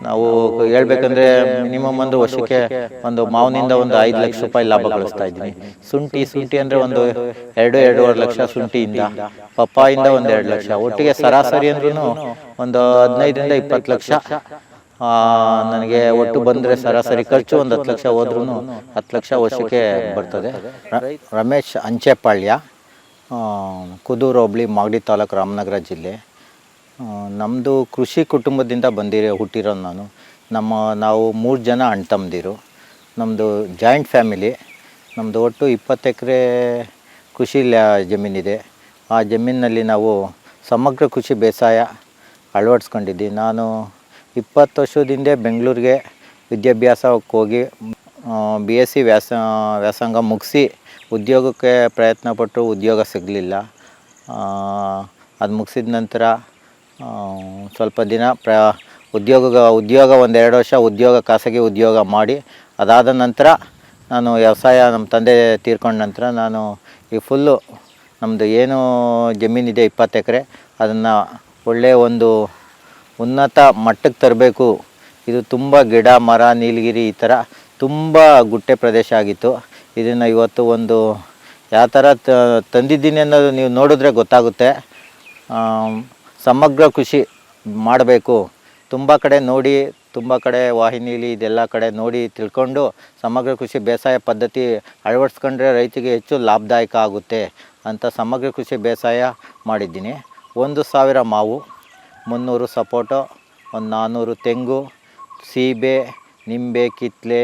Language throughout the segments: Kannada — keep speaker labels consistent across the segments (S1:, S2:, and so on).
S1: ನಾವು ಹೇಳ್ಬೇಕಂದ್ರೆ ಮಿನಿಮಮ್ ಒಂದು ವರ್ಷಕ್ಕೆ ಒಂದು ಮಾವಿನಿಂದ ಒಂದು 5 ಲಕ್ಷ ರೂಪಾಯಿ ಲಾಭ ಗಳಿಸ್ತಾ ಇದ್ದೀನಿ. ಶುಂಠಿ ಅಂದರೆ ಒಂದು 2-2.5 ಲಕ್ಷ ಶುಂಠಿಯಿಂದ, ಪಪ್ಪಾಯಿಂದ ಒಂದು 2 ಲಕ್ಷ, ಒಟ್ಟಿಗೆ ಸರಾಸರಿ ಅಂದ್ರೂ ಒಂದು 15-20 ಲಕ್ಷ ನನಗೆ ಒಟ್ಟು ಬಂದರೆ ಸರಾಸರಿ ಖರ್ಚು ಒಂದು 10 ಲಕ್ಷ ಹೋದ್ರೂ 10 ಲಕ್ಷ ವರ್ಷಕ್ಕೆ ಬರ್ತದೆ. ರಮೇಶ್ ಅಂಚೆಪಾಳ್ಯ, ಕುದೂರು ಹೋಬಳಿ, ಮಾಗಡಿ ತಾಲೂಕು, ರಾಮನಗರ ಜಿಲ್ಲೆ. ನಮ್ಮದು ಕೃಷಿ ಕುಟುಂಬದಿಂದ ಹುಟ್ಟಿರೋದು ನಾನು. ನಾವು 3 ಜನ ಅಣ್ಣ ತಮ್ಮಂದಿರು. ನಮ್ಮದು ಜಾಯಿಂಟ್ ಫ್ಯಾಮಿಲಿ. ನಮ್ಮದು ಒಟ್ಟು 20 ಎಕರೆ ಕೃಷಿ ಜಮೀನಿದೆ. ಆ ಜಮೀನಿನಲ್ಲಿ ನಾವು ಸಮಗ್ರ ಕೃಷಿ ಬೇಸಾಯ ಅಳವಡಿಸ್ಕೊಂಡಿದ್ದೀವಿ. ನಾನು 20 ವರ್ಷದಿಂದ ಬೆಂಗಳೂರಿಗೆ ವಿದ್ಯಾಭ್ಯಾಸಕ್ಕೆ ಹೋಗಿ BSc ವ್ಯಾಸಂಗ ಮುಗಿಸಿ ಉದ್ಯೋಗಕ್ಕೆ ಪ್ರಯತ್ನಪಟ್ಟು ಉದ್ಯೋಗ ಸಿಗಲಿಲ್ಲ. ಅದು ಮುಗಿಸಿದ ನಂತರ ಸ್ವಲ್ಪ ದಿನ ಉದ್ಯೋಗ 1-2 ವರ್ಷ ಖಾಸಗಿ ಉದ್ಯೋಗ ಮಾಡಿ, ಅದಾದ ನಂತರ ನಾನು ವ್ಯವಸಾಯ, ನಮ್ಮ ತಂದೆ ತೀರ್ಕೊಂಡ ನಂತರ ನಾನು ಈ ಫುಲ್ಲು ನಮ್ಮದು ಏನು ಜಮೀನಿದೆ 20 ಎಕರೆ, ಅದನ್ನು ಒಳ್ಳೆಯ ಒಂದು ಉನ್ನತ ಮಟ್ಟಕ್ಕೆ ತರಬೇಕು. ಇದು ತುಂಬ ಗಿಡ ಮರ ನೀಲಗಿರಿ ಈ ಥರ ತುಂಬ ಗುಟ್ಟೆ ಪ್ರದೇಶ ಆಗಿತ್ತು. ಇದನ್ನು ಇವತ್ತು ಒಂದು ಯಾವ ಥರ ತಂದಿದ್ದೀನಿ ಅನ್ನೋದು ನೀವು ನೋಡಿದ್ರೆ ಗೊತ್ತಾಗುತ್ತೆ. ಸಮಗ್ರ ಕೃಷಿ ಮಾಡಬೇಕು. ತುಂಬ ಕಡೆ ನೋಡಿ, ತುಂಬ ಕಡೆ ವಾಹಿನಿಲಿ ಇದೆಲ್ಲ ಕಡೆ ನೋಡಿ ತಿಳ್ಕೊಂಡು ಸಮಗ್ರ ಕೃಷಿ ಬೇಸಾಯ ಪದ್ಧತಿ ಅಳವಡಿಸ್ಕೊಂಡ್ರೆ ರೈತರಿಗೆ ಹೆಚ್ಚು ಲಾಭದಾಯಕ ಆಗುತ್ತೆ ಅಂತ ಸಮಗ್ರ ಕೃಷಿ ಬೇಸಾಯ ಮಾಡಿದ್ದೀನಿ. 1,000 ಮಾವು, 300 ಸಪೋಟೊ, ಒಂದು 400 ತೆಂಗು, ಸೀಬೆ, ನಿಂಬೆ, ಕಿತ್ತಲೆ,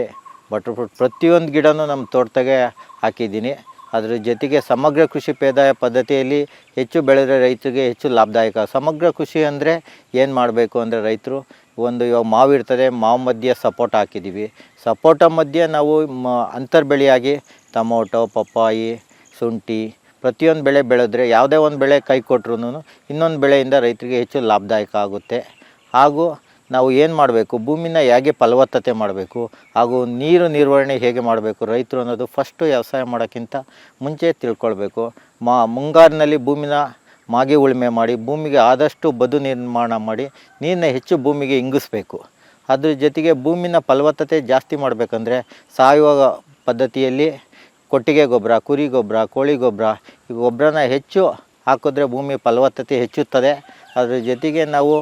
S1: ಬಟರ್ ಫ್ರೂಟ್ ಪ್ರತಿಯೊಂದು ಗಿಡನೂ ನಮ್ಮ ತೋಟದಾಗೆ ಹಾಕಿದ್ದೀನಿ. ಅದರ ಜೊತೆಗೆ ಸಮಗ್ರ ಕೃಷಿ ಬೇಸಾಯ ಪದ್ಧತಿಯಲ್ಲಿ ಹೆಚ್ಚು ಬೆಳೆದರೆ ರೈತರಿಗೆ ಹೆಚ್ಚು ಲಾಭದಾಯಕ. ಸಮಗ್ರ ಕೃಷಿ ಅಂದರೆ ಏನು ಮಾಡಬೇಕು ಅಂದರೆ ರೈತರು ಇವಾಗ ಮಾವು ಇರ್ತದೆ, ಮಾವು ಮಧ್ಯೆ ಸಪೋಟ ಹಾಕಿದ್ದೀವಿ. ಸಪೋಟ ಮಧ್ಯೆ ನಾವು ಅಂತರ್ಬೆಳೆಯಾಗಿ ಟೊಮೊಟೊ, ಪಪ್ಪಾಯಿ, ಶುಂಠಿ ಪ್ರತಿಯೊಂದು ಬೆಳೆ ಬೆಳೆದ್ರೆ ಯಾವುದೇ ಒಂದು ಬೆಳೆ ಕೈ ಕೊಟ್ಟರು ಇನ್ನೊಂದು ಬೆಳೆಯಿಂದ ರೈತರಿಗೆ ಹೆಚ್ಚು ಲಾಭದಾಯಕ ಆಗುತ್ತೆ. ಹಾಗೂ ನಾವು ಏನು ಮಾಡಬೇಕು, ಭೂಮಿನ ಹೇಗೆ ಫಲವತ್ತತೆ ಮಾಡಬೇಕು, ಹಾಗೂ ನೀರು ನಿರ್ವಹಣೆ ಹೇಗೆ ಮಾಡಬೇಕು ರೈತರು ಅನ್ನೋದು ಫಸ್ಟು ವ್ಯವಸಾಯ ಮಾಡೋಕ್ಕಿಂತ ಮುಂಚೆ ತಿಳ್ಕೊಳ್ಬೇಕು. ಮುಂಗಾರಿನಲ್ಲಿ ಭೂಮಿನ ಮಾಗಿ ಉಳುಮೆ ಮಾಡಿ ಭೂಮಿಗೆ ಆದಷ್ಟು ಬದು ನಿರ್ಮಾಣ ಮಾಡಿ ನೀರನ್ನ ಹೆಚ್ಚು ಭೂಮಿಗೆ ಇಂಗಿಸ್ಬೇಕು. ಅದ್ರ ಜೊತೆಗೆ ಭೂಮಿನ ಫಲವತ್ತತೆ ಜಾಸ್ತಿ ಮಾಡಬೇಕಂದ್ರೆ ಸಾವಯವ ಪದ್ಧತಿಯಲ್ಲಿ ಕೊಟ್ಟಿಗೆ ಗೊಬ್ಬರ, ಕುರಿ ಗೊಬ್ಬರ, ಕೋಳಿ ಗೊಬ್ಬರ ಈ ಗೊಬ್ಬರನ ಹೆಚ್ಚು ಹಾಕಿದ್ರೆ ಭೂಮಿ ಫಲವತ್ತತೆ ಹೆಚ್ಚುತ್ತದೆ. ಅದ್ರ ಜೊತೆಗೆ ನಾವು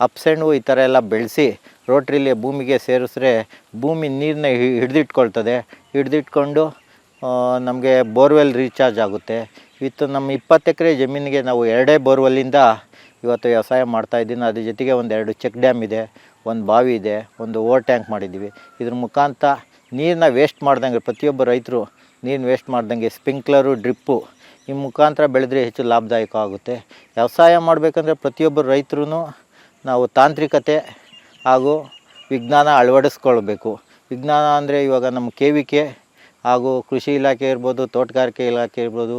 S1: ಅಪ್ಸೆಂಡು ಈ ಥರ ಎಲ್ಲ ಬೆಳೆಸಿ ರೋಟ್ರಿಲಿ ಭೂಮಿಗೆ ಸೇರಿಸಿದ್ರೆ ಭೂಮಿ ನೀರನ್ನ ಹಿಡಿದಿಟ್ಕೊಂಡು ನಮಗೆ ಬೋರ್ವೆಲ್ ರೀಚಾರ್ಜ್ ಆಗುತ್ತೆ. ಇವತ್ತು ನಮ್ಮ 20 ಎಕರೆ ಜಮೀನಿಗೆ ನಾವು 2 ಬೋರ್ವೆಲ್ಲಿಂದ ಇವತ್ತು ವ್ಯವಸಾಯ ಮಾಡ್ತಾಯಿದ್ದೀನಿ. ಅದ್ರ ಜೊತೆಗೆ 2 ಚೆಕ್ ಡ್ಯಾಮ್ ಇದೆ, 1 ಬಾವಿ ಇದೆ, 1 ಓವರ್ ಟ್ಯಾಂಕ್ ಮಾಡಿದ್ದೀವಿ. ಇದ್ರ ಮುಖಾಂತರ ನೀರನ್ನ ವೇಸ್ಟ್ ಮಾಡ್ದಂಗೆ ಪ್ರತಿಯೊಬ್ಬ ರೈತರು ನೀರನ್ನ ವೇಸ್ಟ್ ಮಾಡ್ದಂಗೆ ಸ್ಪ್ರಿಂಕ್ಲರು, ಡ್ರಿಪ್ಪು ಈ ಮುಖಾಂತರ ಬೆಳೆದ್ರೆ ಹೆಚ್ಚು ಲಾಭದಾಯಕ ಆಗುತ್ತೆ. ವ್ಯವಸಾಯ ಮಾಡಬೇಕಂದ್ರೆ ಪ್ರತಿಯೊಬ್ಬರು ರೈತರು ನಾವು ತಾಂತ್ರಿಕತೆ ಹಾಗೂ ವಿಜ್ಞಾನ ಅಳವಡಿಸ್ಕೊಳ್ಬೇಕು. ವಿಜ್ಞಾನ ಅಂದರೆ ಇವಾಗ ನಮ್ಮ KVK ಹಾಗೂ ಕೃಷಿ ಇಲಾಖೆ ಇರ್ಬೋದು, ತೋಟಗಾರಿಕೆ ಇಲಾಖೆ ಇರ್ಬೋದು,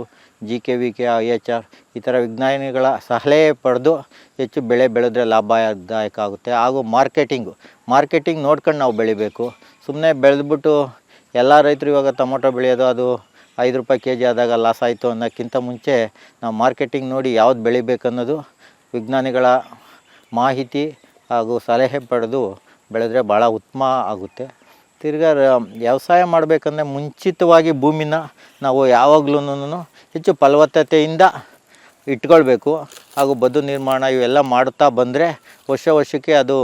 S1: GKVK, IHR ಈ ಥರ ವಿಜ್ಞಾನಿಗಳ ಸಲಹೆ ಪಡೆದು ಹೆಚ್ಚು ಬೆಳೆ ಬೆಳೆದ್ರೆ ಲಾಭದಾಯಕ ಆಗುತ್ತೆ. ಹಾಗೂ ಮಾರ್ಕೆಟಿಂಗ್ ನೋಡ್ಕೊಂಡು ನಾವು ಬೆಳಿಬೇಕು. ಸುಮ್ಮನೆ ಬೆಳೆದ್ಬಿಟ್ಟು ಎಲ್ಲ ರೈತರು ಇವಾಗ ಟೊಮೊಟೊ ಬೆಳೆಯೋದು ಅದು 5 ರೂಪಾಯಿ ಕೆಜಿ ಆದಾಗ ಲಾಸ್ ಆಯಿತು ಅನ್ನೋಕ್ಕಿಂತ ಮುಂಚೆ ನಾವು ಮಾರ್ಕೆಟಿಂಗ್ ನೋಡಿ ಯಾವ್ದು ಬೆಳಿಬೇಕು ಅನ್ನೋದು ವಿಜ್ಞಾನಿಗಳ ಮಾಹಿತಿ ಹಾಗೂ ಸಲಹೆ ಪಡೆದು ಬೆಳೆದ್ರೆ ಭಾಳ ಉತ್ತಮ ಆಗುತ್ತೆ. ತಿರ್ಗಾ ವ್ಯವಸಾಯ ಮಾಡಬೇಕಂದ್ರೆ ಮುಂಚಿತವಾಗಿ ಭೂಮಿನ ನಾವು ಯಾವಾಗ್ಲೂ ಹೆಚ್ಚು ಫಲವತ್ತತೆಯಿಂದ ಇಟ್ಕೊಳ್ಬೇಕು. ಹಾಗೂ ಬದು ನಿರ್ಮಾಣ ಇವೆಲ್ಲ ಮಾಡ್ತಾ ಬಂದರೆ ವರ್ಷಕ್ಕೆ ಅದು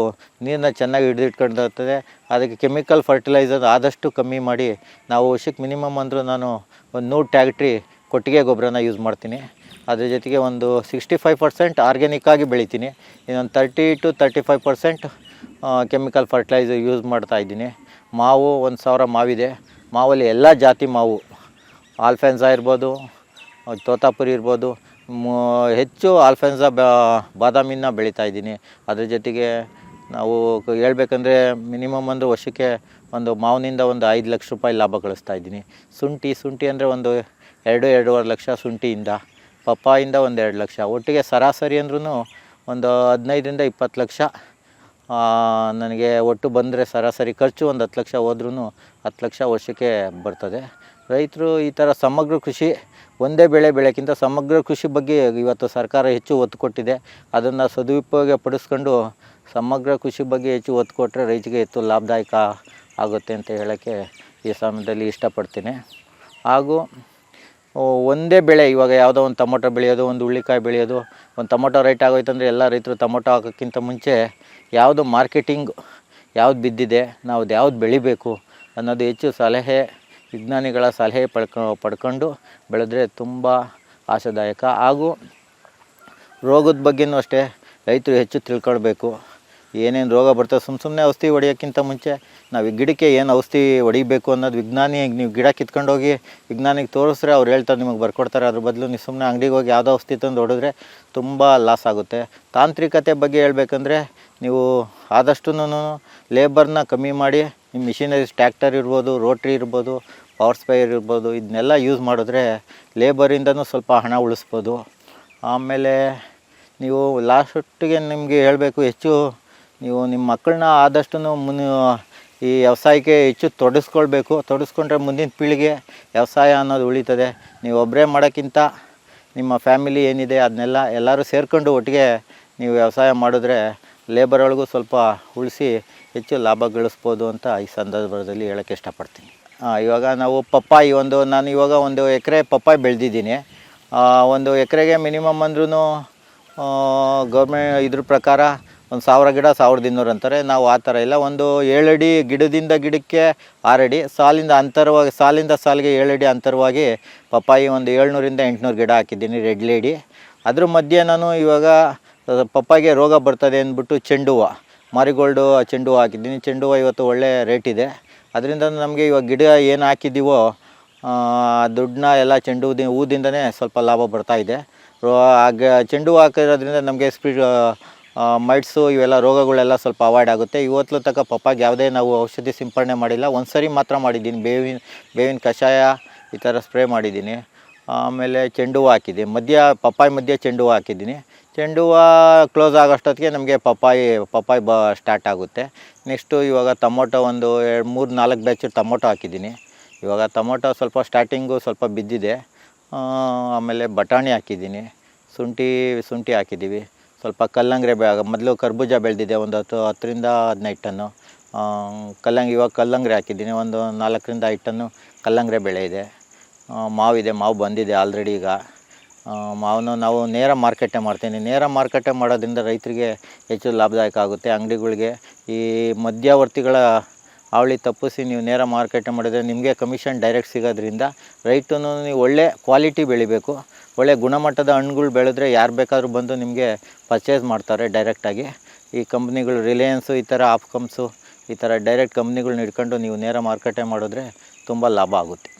S1: ನೀರನ್ನ ಚೆನ್ನಾಗಿ ಹಿಡಿದಿಟ್ಕೊಂಡಿರ್ತದೆ. ಅದಕ್ಕೆ ಕೆಮಿಕಲ್ ಫರ್ಟಿಲೈಸರ್ ಆದಷ್ಟು ಕಮ್ಮಿ ಮಾಡಿ ನಾವು ವರ್ಷಕ್ಕೆ ಮಿನಿಮಮ್ ಅಂದರೂ ನಾನು ಒಂದು 100 ಟ್ಯಾಕ್ಟ್ರಿ ಕೊಟ್ಟಿಗೆ ಗೊಬ್ಬರನ ಯೂಸ್ ಮಾಡ್ತೀನಿ. ಅದ್ರ ಜೊತೆಗೆ ಒಂದು 65% ಆರ್ಗ್ಯಾನಿಕ್ಕಾಗಿ ಬೆಳಿತೀನಿ. ಇನ್ನೊಂದು 30-35% ಕೆಮಿಕಲ್ ಫರ್ಟಿಲೈಸರ್ ಯೂಸ್ ಮಾಡ್ತಾಯಿದ್ದೀನಿ. ಮಾವು 1,000 ಮಾವಿದೆ. ಮಾವಲ್ಲಿ ಎಲ್ಲ ಜಾತಿ ಮಾವು, ಆಲ್ಫೆನ್ಸಾ ಇರ್ಬೋದು, ತೋತಾಪುರಿ ಇರ್ಬೋದು, ಹೆಚ್ಚು ಆಲ್ಫೆನ್ಸಾ ಬಾದಾಮಿನ ಬೆಳೀತಾಯಿದ್ದೀನಿ. ಅದ್ರ ಜೊತೆಗೆ ನಾವು ಹೇಳ್ಬೇಕಂದ್ರೆ ಮಿನಿಮಮ್ ಅಂದರೆ ವರ್ಷಕ್ಕೆ ಒಂದು ಮಾವಿನಿಂದ ಒಂದು 5 ಲಕ್ಷ ರೂಪಾಯಿ ಲಾಭ ಗಳಿಸ್ತಾಯಿದ್ದೀನಿ. ಶುಂಠಿ ಅಂದರೆ ಒಂದು 2-2.5 ಲಕ್ಷ ಶುಂಠಿಯಿಂದ, ಪಪ್ಪಾಯಿಂದ ಒಂದು 2 ಲಕ್ಷ, ಒಟ್ಟಿಗೆ ಸರಾಸರಿ ಅಂದ್ರೂ ಒಂದು 15-20 ಲಕ್ಷ ನನಗೆ ಒಟ್ಟು ಬಂದರೆ ಸರಾಸರಿ ಖರ್ಚು ಒಂದು 10 ಲಕ್ಷ ಹೋದ್ರೂ 10 ಲಕ್ಷ ವರ್ಷಕ್ಕೆ ಬರ್ತದೆ. ರೈತರು ಈ ಥರ ಸಮಗ್ರ ಕೃಷಿ ಒಂದೇ ಬೆಳೆ ಬೆಳೆಯೋಕ್ಕಿಂತ ಸಮಗ್ರ ಕೃಷಿ ಬಗ್ಗೆ ಇವತ್ತು ಸರ್ಕಾರ ಹೆಚ್ಚು ಒತ್ತು ಕೊಟ್ಟಿದೆ. ಅದನ್ನು ಸದುಪಯೋಗ ಪಡಿಸ್ಕೊಂಡು ಸಮಗ್ರ ಕೃಷಿ ಬಗ್ಗೆ ಹೆಚ್ಚು ಒತ್ತು ಕೊಟ್ಟರೆ ರೈತರಿಗೆ ಹೆಚ್ಚು ಲಾಭದಾಯಕ ಆಗುತ್ತೆ ಅಂತ ಹೇಳೋಕ್ಕೆ ಈ ಸಮಯದಲ್ಲಿ ಇಷ್ಟಪಡ್ತೀನಿ. ಹಾಗೂ ಒಂದೇ ಬೆಳೆ, ಇವಾಗ ಯಾವುದೋ ಒಂದು ಟೊಮೊಟೊ ಬೆಳೆಯೋದು, ಒಂದು ಹುಳ್ಳಿಕಾಯಿ ಬೆಳೆಯೋದು, ಒಂದು ಟೊಮೊಟೊ ರೇಟ್ ಆಗೋಯ್ತಂದರೆ ಎಲ್ಲ ರೈತರು ಟೊಮೊಟೊ ಹಾಕೋಕ್ಕಿಂತ ಮುಂಚೆ ಯಾವುದು ಮಾರ್ಕೆಟಿಂಗ್ ಯಾವ್ದು ಬಿದ್ದಿದೆ, ನಾವು ಯಾವ್ದು ಬೆಳಿಬೇಕು ಅನ್ನೋದು ಹೆಚ್ಚು ಸಲಹೆ, ವಿಜ್ಞಾನಿಗಳ ಸಲಹೆ ಪಡ್ಕೊಂಡು ಬೆಳೆದ್ರೆ ತುಂಬ ಆಶಾದಾಯಕ. ಹಾಗೂ ರೋಗದ ಬಗ್ಗೆಯೂ ಅಷ್ಟೇ ರೈತರು ಹೆಚ್ಚು ತಿಳ್ಕೊಳ್ಬೇಕು. ಏನೇನು ರೋಗ ಬರ್ತದೆ, ಸುಮ್ಮನೆ ಔಷಧಿ ಹೊಡಿಯೋಕ್ಕಿಂತ ಮುಂಚೆ ನಾವು ಗಿಡಕ್ಕೆ ಏನು ಔಷಧಿ ಹೊಡಿಬೇಕು ಅನ್ನೋದು ವಿಜ್ಞಾನಿಗೆ, ನೀವು ಗಿಡ ಕಿತ್ಕೊಂಡೋಗಿ ವಿಜ್ಞಾನಿಗೆ ತೋರಿಸ್ರೆ ಅವ್ರು ಹೇಳ್ತಾರೆ, ನಿಮಗೆ ಬರ್ಕೊಡ್ತಾರೆ. ಅದ್ರ ಬದಲು ನೀವು ಸುಮ್ಮನೆ ಅಂಗಡಿಗೆ ಹೋಗಿ ಯಾವುದೋ ಔಷಧಿ ತಂದು ಹೊಡಿದ್ರೆ ತುಂಬ ಲಾಸ್ ಆಗುತ್ತೆ. ತಾಂತ್ರಿಕತೆ ಬಗ್ಗೆ ಹೇಳ್ಬೇಕಂದ್ರೆ ನೀವು ಆದಷ್ಟು ಲೇಬರ್ನ ಕಮ್ಮಿ ಮಾಡಿ, ನಿಮ್ಮ ಮಿಷಿನರೀಸ್ ಟ್ಯಾಕ್ಟರ್ ಇರ್ಬೋದು, ರೋಟ್ರಿ ಇರ್ಬೋದು, ಪವರ್ ಸ್ಪೇಯರ್ ಇರ್ಬೋದು, ಇದನ್ನೆಲ್ಲ ಯೂಸ್ ಮಾಡಿದ್ರೆ ಲೇಬರಿಂದನೂ ಸ್ವಲ್ಪ ಹಣ ಉಳಿಸ್ಬೋದು. ಆಮೇಲೆ ನೀವು ಲಾಸ್ಟಿಗೆ ನಿಮಗೆ ಹೇಳಬೇಕು, ಹೆಚ್ಚು ನೀವು ನಿಮ್ಮ ಮಕ್ಕಳನ್ನ ಆದಷ್ಟು ಈ ವ್ಯವಸಾಯಕ್ಕೆ ಹೆಚ್ಚು ತೊಡಗಿಸ್ಕೊಂಡ್ರೆ ಮುಂದಿನ ಪೀಳಿಗೆ ವ್ಯವಸಾಯ ಅನ್ನೋದು ಉಳಿತದೆ. ನೀವು ಒಬ್ಬರೇ ಮಾಡೋಕ್ಕಿಂತ ನಿಮ್ಮ ಫ್ಯಾಮಿಲಿ ಏನಿದೆ ಅದನ್ನೆಲ್ಲ ಎಲ್ಲರೂ ಸೇರಿಕೊಂಡು ಒಟ್ಟಿಗೆ ನೀವು ವ್ಯವಸಾಯ ಮಾಡಿದ್ರೆ ಲೇಬರ್ ಒಳಗೂ ಸ್ವಲ್ಪ ಉಳಿಸಿ ಹೆಚ್ಚು ಲಾಭ ಗಳಿಸ್ಬೋದು ಅಂತ ಈ ಸಂದರ್ಭದಲ್ಲಿ ಹೇಳೋಕ್ಕೆ ಇಷ್ಟಪಡ್ತೀನಿ. ಇವಾಗ ನಾವು ಪಪ್ಪಾಯಿ ನಾನು ಇವಾಗ 1 ಎಕರೆ ಪಪ್ಪಾಯಿ ಬೆಳೆದಿದ್ದೀನಿ. 1 ಎಕರೆಗೆ ಮಿನಿಮಮ್ ಅಂದ್ರೂ ಗೌರ್ಮೆಂಟ್ ಇದ್ರ ಪ್ರಕಾರ 1000 ಗಿಡ 1200 ಅಂತಾರೆ. ನಾವು ಆ ಥರ ಇಲ್ಲ, ಒಂದು 7 ಅಡಿ ಗಿಡದಿಂದ ಗಿಡಕ್ಕೆ 6 ಅಡಿ ಸಾಲಿಂದ ಅಂತರವಾಗಿ, ಸಾಲಿಂದ ಸಾಲಿಗೆ 7 ಅಡಿ ಅಂತರವಾಗಿ ಪಪ್ಪಾಯಿ ಒಂದು 700ರಿಂದ 800 ಗಿಡ ಹಾಕಿದ್ದೀನಿ, ರೆಡ್ ಲೇಡಿ. ಅದ್ರ ಮಧ್ಯೆ ನಾನು ಇವಾಗ ಪಪ್ಪಾಯಿಗೆ ರೋಗ ಬರ್ತದೆ ಅಂದ್ಬಿಟ್ಟು ಚೆಂಡು ಹೂವು, ಮಾರಿಗೋಲ್ಡು ಚೆಂಡು ಹೂವು ಹಾಕಿದ್ದೀನಿ. ಚೆಂಡು ಹೂವು ಇವತ್ತು ಒಳ್ಳೆ ರೇಟ್ ಇದೆ. ಅದರಿಂದ ನಮಗೆ ಇವಾಗ ಗಿಡ ಏನು ಹಾಕಿದ್ದೀವೋ ದುಡ್ಡನ್ನ ಎಲ್ಲ ಚೆಂಡು ಹೂದಿಂದನೇ ಸ್ವಲ್ಪ ಲಾಭ ಬರ್ತಾಯಿದೆ. ಚೆಂಡು ಹೂವು ಹಾಕಿರೋದ್ರಿಂದ ನಮಗೆ ಮೈಟ್ಸು ಇವೆಲ್ಲ ರೋಗಗಳೆಲ್ಲ ಸ್ವಲ್ಪ ಅವಾಯ್ಡ್ ಆಗುತ್ತೆ. ಇವತ್ತು ತನಕ ಪಪ್ಪಾಯಿಗೆ ಯಾವುದೇ ನಾವು ಔಷಧಿ ಸಿಂಪಡಣೆ ಮಾಡಿಲ್ಲ, ಒಂದು ಸರಿ ಮಾತ್ರ ಮಾಡಿದ್ದೀನಿ. ಬೇವಿನ ಕಷಾಯ ಈ ಥರ ಸ್ಪ್ರೇ ಮಾಡಿದ್ದೀನಿ. ಆಮೇಲೆ ಚೆಂಡು ಹೂವು ಹಾಕಿದ್ದೀನಿ, ಪಪ್ಪಾಯಿ ಮಧ್ಯೆ ಚೆಂಡು ಹೂವು ಹಾಕಿದ್ದೀನಿ. ಚೆಂಡು ಹೂವು ಕ್ಲೋಸ್ ಆಗೋಷ್ಟೊತ್ತಿಗೆ ನಮಗೆ ಪಪ್ಪಾಯಿ ಸ್ಟಾರ್ಟ್ ಆಗುತ್ತೆ. ನೆಕ್ಸ್ಟು ಇವಾಗ ಟೊಮೊಟೊ ಒಂದು 3-4 ಬ್ಯಾಚ್ ಟೊಮೊಟೊ ಹಾಕಿದ್ದೀನಿ. ಇವಾಗ ಟೊಮೊಟೊ ಸ್ವಲ್ಪ ಸ್ಟಾರ್ಟಿಂಗು ಸ್ವಲ್ಪ ಬಿದ್ದಿದೆ. ಆಮೇಲೆ ಬಟಾಣಿ ಹಾಕಿದ್ದೀನಿ, ಶುಂಠಿ ಹಾಕಿದ್ದೀವಿ. ಸ್ವಲ್ಪ ಕಲ್ಲಂಗಡಿ ಮೊದಲು ಕರ್ಬೂಜ ಬೆಳೆದಿದೆ, ಒಂದು 10ರಿಂದ 15 ಟನ್ನು ಇವಾಗ ಕಲ್ಲಂಗಡಿ ಹಾಕಿದ್ದೀನಿ. ಒಂದು 4ರಿಂದ 5 ಟನ್ನು ಕಲ್ಲಂಗಡಿ ಬೆಳೆ ಇದೆ. ಮಾವಿದೆ, ಮಾವು ಬಂದಿದೆ ಆಲ್ರೆಡಿ. ಈಗ ಮಾವನ್ನು ನಾವು ನೇರ ಮಾರ್ಕೆಟೇ ಮಾಡ್ತೀನಿ. ನೇರ ಮಾರ್ಕೆಟೇ ಮಾಡೋದ್ರಿಂದ ರೈತರಿಗೆ ಹೆಚ್ಚು ಲಾಭದಾಯಕ ಆಗುತ್ತೆ. ಅಂಗಡಿಗಳಿಗೆ ಈ ಮಧ್ಯವರ್ತಿಗಳ ಅವಳಿ ತಪ್ಪಿಸಿ ನೀವು ನೇರ ಮಾರ್ಕೆಟೇ ಮಾಡಿದರೆ ನಿಮಗೆ ಕಮಿಷನ್ ಡೈರೆಕ್ಟ್ ಸಿಗೋದ್ರಿಂದ ರೈತನು ನೀವು ಒಳ್ಳೆ ಕ್ವಾಲಿಟಿ ಬೆಳಿಬೇಕು. ಒಳ್ಳೆ ಗುಣಮಟ್ಟದ ಹಣ್ಣುಗಳು ಬೆಳೆದ್ರೆ ಯಾರು ಬೇಕಾದರೂ ಬಂದು ನಿಮಗೆ ಪರ್ಚೇಸ್ ಮಾಡ್ತಾರೆ ಡೈರೆಕ್ಟಾಗಿ. ಈ ಕಂಪ್ನಿಗಳು ರಿಲಯನ್ಸು, ಈ ಥರ ಆಪ್ಕಮ್ಸು, ಈ ಥರ ಡೈರೆಕ್ಟ್ ಕಂಪ್ನಿಗಳ್ನ ಹಿಡ್ಕೊಂಡು ನೀವು ನೇರ ಮಾರ್ಕೆಟೇ ಮಾಡಿದ್ರೆ ತುಂಬ ಲಾಭ ಆಗುತ್ತೆ.